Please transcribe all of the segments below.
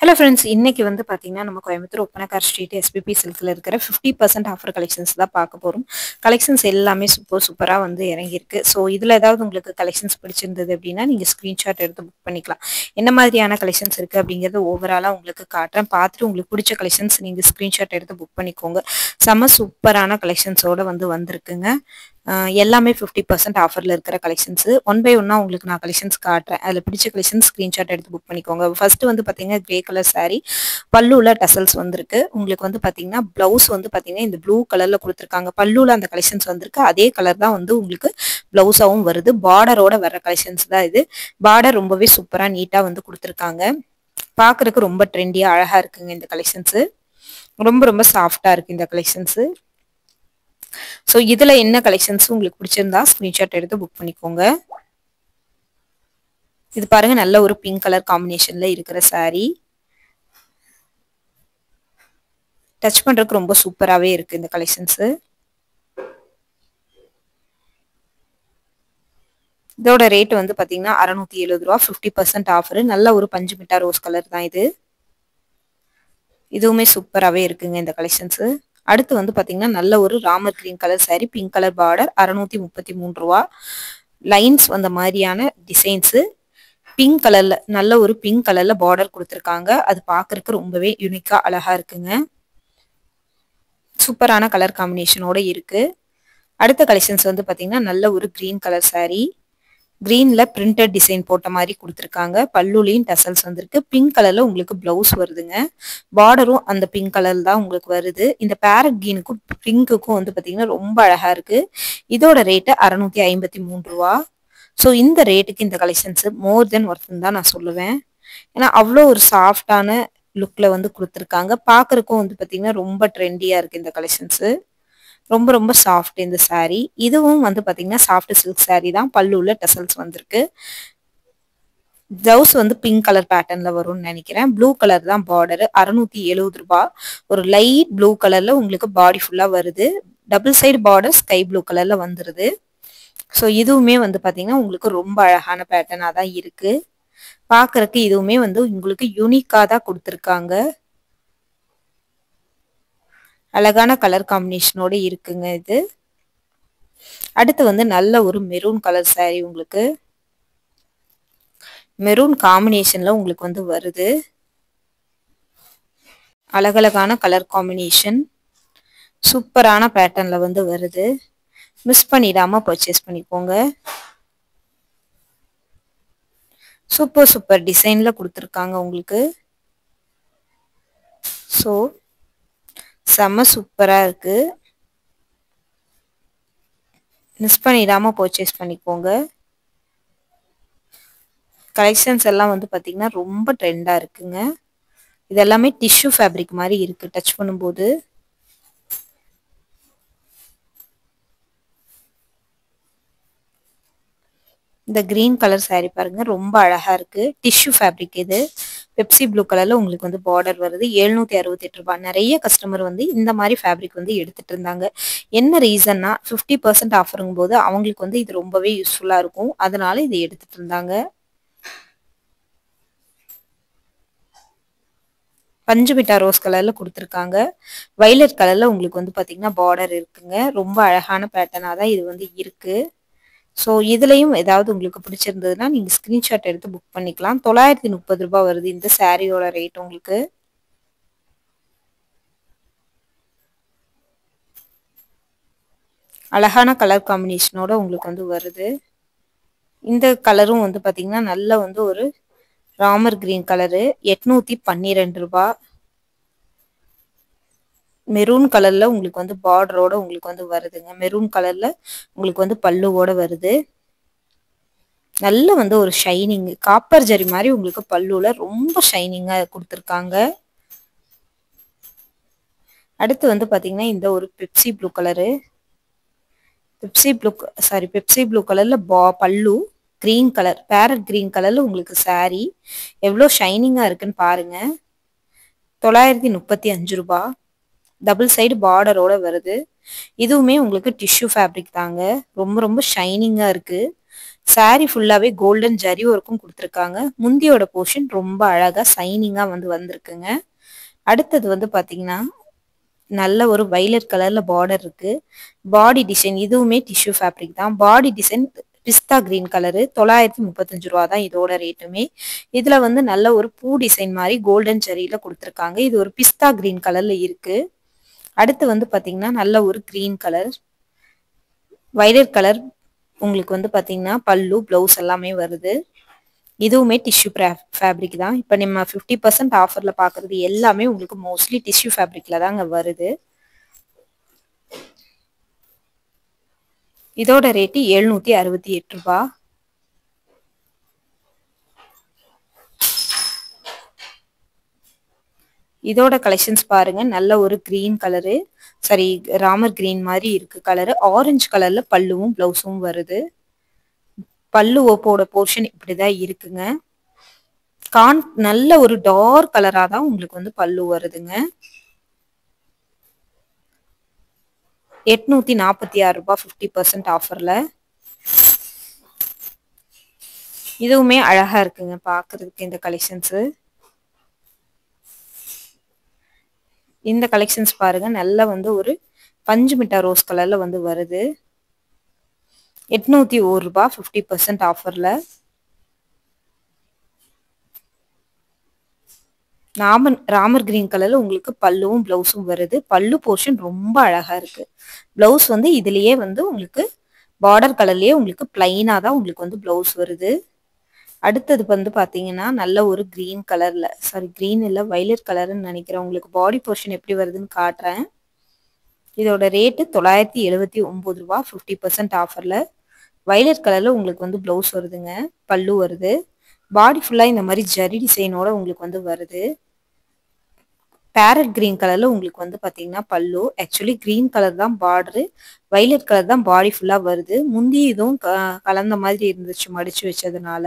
Hello friends, இன்னைக்கு வந்து பார்த்தீங்கன்னா, நம்ம கோயம்புத்தூர் ஒப்பனக்கார் ஸ்ட்ரீட் எஸ்பிபி சில்க்ல இருக்கிற 50% ஆஃபர் கலெக்ஷன்ஸ் தான் பார்க்க போறோம். கலெக்ஷன்ஸ் எல்லாமே சூப்பரா வந்து இறங்கியிருக்கு. ஸோ இதுல ஏதாவது உங்களுக்கு கலெக்ஷன்ஸ் பிடிச்சிருந்தது அப்படின்னா, நீங்க ஸ்கிரீன்ஷாட் எடுத்து புக் பண்ணிக்கலாம். என்ன மாதிரியான கலெக்ஷன்ஸ் இருக்கு அப்படிங்கிறது ஓவராலா உங்களுக்கு காட்டுறேன். பார்த்துட்டு உங்களுக்கு பிடிச்ச கலெக்ஷன்ஸ் நீங்க ஸ்கிரீன்ஷாட் எடுத்து புக் பண்ணிக்கோங்க. செம்ம சூப்பரான கலெக்ஷன்ஸோட வந்து வந்திருக்குங்க. எல்லாமே 50% ஆஃபர்ல இருக்கிற கலெக்ஷன்ஸ். ஒன் பை ஒன்னா உங்களுக்கு நான் கலெக்ஷன்ஸ் காட்டுறேன். அதுல பிடிச்ச கலெக்ஷன்ஸ் ஸ்கிரீன்ஷாட் எடுத்து புக் பண்ணிக்கோங்க. ஃபர்ஸ்ட் வந்து பாத்தீங்கன்னா கிரே கலர் saree, பல்லுல டசல்ஸ் வந்திருக்கு. உங்களுக்கு வந்து பாத்தீங்கன்னா பிளவுஸ் வந்து பாத்தீங்கன்னா இந்த ப்ளூ கலர்ல கொடுத்துருக்காங்க. பல்லுல அந்த கலெக்ஷன்ஸ் வந்திருக்கு. அதே கலர் தான் வந்து உங்களுக்கு பிளவுஸாவும் வருது. பார்டரோட வர கலெக்ஷன்ஸ் தான் இது. பார்டர் ரொம்பவே சூப்பரா நீட்டா வந்து கொடுத்துருக்காங்க. பாக்குறதுக்கு ரொம்ப ட்ரெண்டியா அழகா இருக்குங்க இந்த கலெக்ஷன்ஸ். ரொம்ப ரொம்ப சாஃப்டா இருக்கு இந்த கலெக்ஷன்ஸ். ஸோ இதுல என்ன கலெக்ஷன்ஸ் உங்களுக்கு பிடிச்சிருந்தா ஸ்கிரீன்ஷாட் எடுத்து புக் பண்ணிக்கோங்க. இது பாருங்க, நல்ல ஒரு பிங்க் கலர் காம்பினேஷன்ல இருக்கிற saree. டச் பண்றதுக்கு ரொம்ப சூப்பராவே இருக்கு இந்த கலெக்ஷன்ஸ். இதோட ரேட் வந்து பாத்தீங்கன்னா 670 ரூபா. 50% ஆஃபர். நல்ல ஒரு பஞ்சு மிட்டா ரோஸ் கலர் தான் இது. இதுவுமே சூப்பராவே இருக்குங்க இந்த கலெக்ஷன்ஸ். அடுத்து வந்து பாத்தீங்கன்னா நல்ல ஒரு Ramar green colour saree, pink colour border, 633 ரூபா. லைன்ஸ் வந்த மாதிரியான டிசைன்ஸ். பிங்க் கலர்ல நல்ல ஒரு பிங்க் கலர்ல பார்டர் கொடுத்துருக்காங்க. அது பாக்குறதுக்கு ரொம்பவே யூனிக்கா அழகா இருக்குங்க. சூப்பரான கலர் காம்பினேஷனோட இருக்கு. அடுத்த கலெக்ஷன்ஸ் வந்து பாத்தீங்கன்னா நல்ல ஒரு கிரீன் கலர் saree. கிரீன்ல பிரிண்டட் டிசைன் போட்ட மாதிரி கொடுத்துருக்காங்க. பல்லுலையும் டசல்ஸ் வந்திருக்கு. பிங்க் கலர்ல உங்களுக்கு பிளவுஸ் வருதுங்க. பார்டரும் அந்த பிங்க் கலர் தான் உங்களுக்கு வருது. இந்த பேரட் கிரீனுக்கும் பிங்க்குக்கும் வந்து பாத்தீங்கன்னா ரொம்ப அழகா இருக்கு. இதோட ரேட்டு 653 ரூபா. ஸோ இந்த ரேட்டுக்கு இந்த கலெக்ஷன்ஸ் மோர் தென் ஒர்த்துன்னு தான் நான் சொல்லுவேன். ஏன்னா அவ்வளோ ஒரு சாஃப்டான லுக்ல வந்து கொடுத்துருக்காங்க. பாக்குறதுக்கும் வந்து பாத்தீங்கன்னா ரொம்ப ட்ரெண்டியா இருக்கு இந்த கலெக்ஷன்ஸ். ரொம்ப ரொம்ப சாஃப்ட் இந்த saree. இதுவும் வந்து பாத்தீங்கன்னா சாஃப்ட் சில்க் saree தான். பல்லுல டசல்ஸ் வந்திருக்கு. பிளவுஸ் வந்து பிங்க் கலர் பேட்டர்ன்ல வரும்னு நினைக்கிறேன். ப்ளூ கலர் தான் பார்டர். 670 ரூபா. ஒரு லைட் ப்ளூ கலர்ல உங்களுக்கு பாடி ஃபுல்லா வருது. Double side border sky blue கலர்ல வந்துருது. ஸோ இதுவுமே வந்து பாத்தீங்கன்னா உங்களுக்கு ரொம்ப அழகான பேட்டர்னா தான் இருக்கு. பாக்குறதுக்கு இதுவுமே வந்து உங்களுக்கு யூனிக்கா தான் கொடுத்துருக்காங்க. அழகான கலர் காம்பினேஷனோட இருக்குங்க இது. அடுத்து வந்து நல்ல ஒரு மெரூன் கலர் saree. உங்களுக்கு மெரூன் காம்பினேஷன்ல உங்களுக்கு வந்து வருது. அழகழகான கலர் காம்பினேஷன். சூப்பரான பேட்டர்ன்ல வந்து வருது. மிஸ் பண்ணிடாம பர்ச்சேஸ் பண்ணிக்கோங்க. சூப்பர் டிசைன்ல கொடுத்துருக்காங்க உங்களுக்கு. ஸோ செம்ம சூப்பரா இருக்கு. மிஸ் பண்ணிடாம பர்ச்சேஸ் பண்ணிக்கோங்க. கலெக்ஷன்ஸ் எல்லாம் வந்து பாத்தீங்கன்னா ரொம்ப ட்ரெண்டா இருக்குங்க. இது எல்லாமே டிஷ்யூ ஃபேப்ரிக் மாதிரி இருக்கு டச் பண்ணும்போது. இந்த கிரீன் கலர் saree பாருங்க, ரொம்ப அழகா இருக்கு. டிஷ்யூ ஃபேப்ரிக் இது. பெப்சி ப்ளூ கலர்ல உங்களுக்கு வந்து பார்டர் வருது. 768 ரூபாய். நிறைய கஸ்டமர் வந்து இந்த மாதிரி ஃபேப்ரிக் வந்து எடுத்துட்டு இருந்தாங்க. என்ன ரீசன்னா 50% ஆஃபருங்கும் போது அவங்களுக்கு வந்து இது ரொம்பவே யூஸ்ஃபுல்லா இருக்கும். அதனால இதை எடுத்துட்டு இருந்தாங்க. பஞ்சு மிட்டா ரோஸ் கலர்ல கொடுத்துருக்காங்க. வைலட் கலர்ல உங்களுக்கு வந்து பாத்தீங்கன்னா பார்டர் இருக்குங்க. ரொம்ப அழகான பேட்டர்னா தான் இது வந்து இருக்கு. ஸோ இதுலயும் ஏதாவது உங்களுக்கு பிடிச்சிருந்ததுன்னா நீங்க ஸ்கிரீன்ஷாட் எடுத்து புக் பண்ணிக்கலாம். 930 ரூபாய் வருது இந்த சாரியோட ரேட் உங்களுக்கு. அழகான கலர் காம்பினேஷனோட உங்களுக்கு வந்து வருது. இந்த கலரும் வந்து பாத்தீங்கன்னா நல்ல வந்து ஒரு ராமர் கிரீன் கலரு. 812 ரூபாய். மெரூன் கலர்ல உங்களுக்கு வந்து பார்டரோட உங்களுக்கு வந்து வருதுங்க. மெரூன் கலர்ல உங்களுக்கு வந்து பல்லுவோட வருது. நல்ல வந்து ஒரு ஷைனிங் காப்பர் ஜரி மாதிரி உங்களுக்கு பல்லுல ரொம்ப ஷைனிங்கா கொடுத்துருக்காங்க. அடுத்து வந்து பாத்தீங்கன்னா இந்த ஒரு Pepsi blue colour. Pepsi blue கலர்ல பல்லு, கிரீன் கலர் பேரட் கிரீன் கலர்ல உங்களுக்கு saree. எவ்வளோ ஷைனிங்கா இருக்குன்னு பாருங்க. 935 ரூபாய். டபுள் சைடு பார்டரோட வருது. இதுவுமே உங்களுக்கு டிஷ்யூ ஃபேப்ரிக் தாங்க. ரொம்ப ரொம்ப ஷைனிங்கா இருக்கு. சாரி ஃபுல்லாவே கோல்டன் ஜரி ஒர்க்கும் கொடுத்துருக்காங்க. முந்தியோட போர்ஷன் ரொம்ப அழகா சைனிங்கா வந்து வந்திருக்குங்க. அடுத்தது வந்து பாத்தீங்கன்னா நல்ல ஒரு வைலட் கலர்ல பார்டர் இருக்கு. பாடி டிசைன் இதுவுமே டிஷ்யூ ஃபேப்ரிக் தான். பாடி டிசைன் பிஸ்தா கிரீன் கலரு. 935 ரூபா தான் இதோட ரேட்டுமே. இதுல வந்து நல்ல ஒரு பூ டிசைன் மாதிரி கோல்டன் ஜரியில கொடுத்துருக்காங்க. இது ஒரு பிஸ்தா கிரீன் கலர்ல இருக்கு. அடுத்து வந்து பாத்தீங்கன்னா நல்ல ஒரு கிரீன் கலர், வைலட் கலர் உங்களுக்கு வந்து பாத்தீங்கன்னா பல்லு பிளவுஸ் எல்லாமே வருது. இதுவுமே டிஷ்யூ ஃபேப்ரிக் தான். இப்போ நம்ம 50% ஆஃபர்ல பாக்குறது எல்லாமே உங்களுக்கு மோஸ்ட்லி டிஷ்யூ ஃபேப்ரிக்ல தாங்க வருது. இதோட ரேட்டு 768 ரூபா. இதோட கலெக்ஷன்ஸ் பாருங்க. நல்ல ஒரு கிரீன் கலரு, சரி ராமர் கிரீன் மாதிரி இருக்கு கலரு. ஆரஞ்சு கலர்ல பல்லுவும் பிளவுஸும் வருது. பல்லு ஓப்போட போர்ஷன் இப்படிதான் இருக்குங்க. நல்ல ஒரு டார்க் கலரா தான் உங்களுக்கு வந்து பல்லு வருதுங்க. 846 ரூபாய் 50% ஆஃபர்ல. இதுவுமே அழகா இருக்குங்க பாக்குறதுக்கு இந்த கலெக்ஷன்ஸ். இந்த கலெக்ஷன்ஸ் பாருங்க. நல்ல வந்து ஒரு பஞ்சு மிட்டா ரோஸ் கலர்ல வந்து வருது. 801 ரூபாய் 50% ஆஃபர்ல. ராமர் கிரீன் கலர்ல உங்களுக்கு பல்லுவும் பிளவுஸும் வருது. பல்லு போர்ஷன் ரொம்ப அழகா இருக்கு. பிளவுஸ் வந்து இதுலயே வந்து உங்களுக்கு பார்டர் கலர்லயே உங்களுக்கு பிளைனா தான் உங்களுக்கு வந்து பிளவுஸ் வருது. அடுத்தது வந்து பாத்தீங்கன்னா நல்ல ஒரு கிரீன் கலர்ல, சாரி கிரீன் இல்ல வைலட் கலர்னு நினைக்கிறேன். உங்களுக்கு பாடி போர்ஷன் எப்படி வருதுன்னு காட்டுறேன். இதோட ரேட்டு 979 ரூபாய் 50% ஆஃபர்ல. வைலட் கலர்ல உங்களுக்கு வந்து பிளவுஸ் வருதுங்க, பல்லு வருது. பாடி ஃபுல்லா இந்த மாதிரி ஜரி டிசைனோட உங்களுக்கு வந்து வருது. பேரட் கிரீன் கலர்ல உங்களுக்கு வந்து பாத்தீங்கன்னா பல்லு. ஆக்சுவலி கிரீன் கலர் தான் பார்டரு, வைலட் கலர் தான் பாடி ஃபுல்லா வருது. முந்தி இதுவும் கலந்த மாதிரி இருந்துச்சு மடிச்சு வச்சதுனால.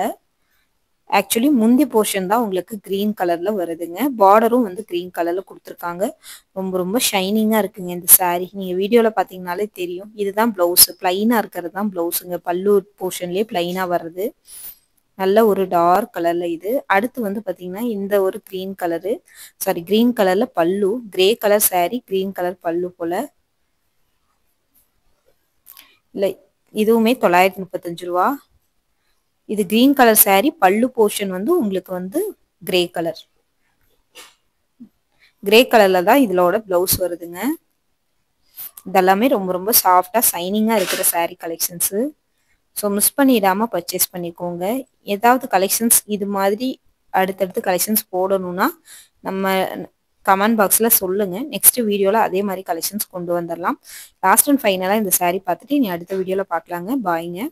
ஆக்சுவலி முந்தி போர்ஷன் தான் உங்களுக்கு கிரீன் கலர்ல வருதுங்க. பார்டரும் வந்து கிரீன் கலர்ல கொடுத்துருக்காங்க. ரொம்ப ரொம்ப ஷைனிங்கா இருக்குங்க இந்த சாரீ. நீங்க வீடியோல பாத்தீங்கன்னாலே தெரியும். இதுதான் பிளவுஸ், பிளைனா இருக்கிறது தான் பிளவுஸுங்க. பல்லு போர்ஷன்லயே பிளைனா வருது. நல்ல ஒரு டார்க் கலர்ல இது. அடுத்து வந்து பாத்தீங்கன்னா இந்த ஒரு கிரீன் கலரு, சாரி கிரீன் கலர்ல பல்லு, grey colour sorry, green colour பல்லு போல. இல்ல இதுவுமே 935 ரூபா. இது கிரீன் கலர் சாரி, பல்லு போர்ஷன் வந்து உங்களுக்கு வந்து கிரே கலர். கிரே கலர்ல தான் இதோட பிளவுஸ் வருதுங்க. இதெல்லாமே ரொம்ப ரொம்ப சாஃப்டா சைனிங்கா இருக்கிற சாரி கலெக்ஷன்ஸ். ஸோ மிஸ் பண்ணிடாம பர்ச்சேஸ் பண்ணிக்கோங்க. ஏதாவது கலெக்ஷன்ஸ் இது மாதிரி அடுத்தடுத்து கலெக்ஷன்ஸ் போடணும்னா நம்ம கமெண்ட் பாக்ஸ்ல சொல்லுங்க. நெக்ஸ்ட் வீடியோல அதே மாதிரி கலெக்ஷன்ஸ் கொண்டு வந்துடலாம். லாஸ்ட் அண்ட் ஃபைனலா இந்த சாரி பார்த்துட்டு நீ அடுத்த வீடியோல பார்க்கலாங்க. பாய்ங்க.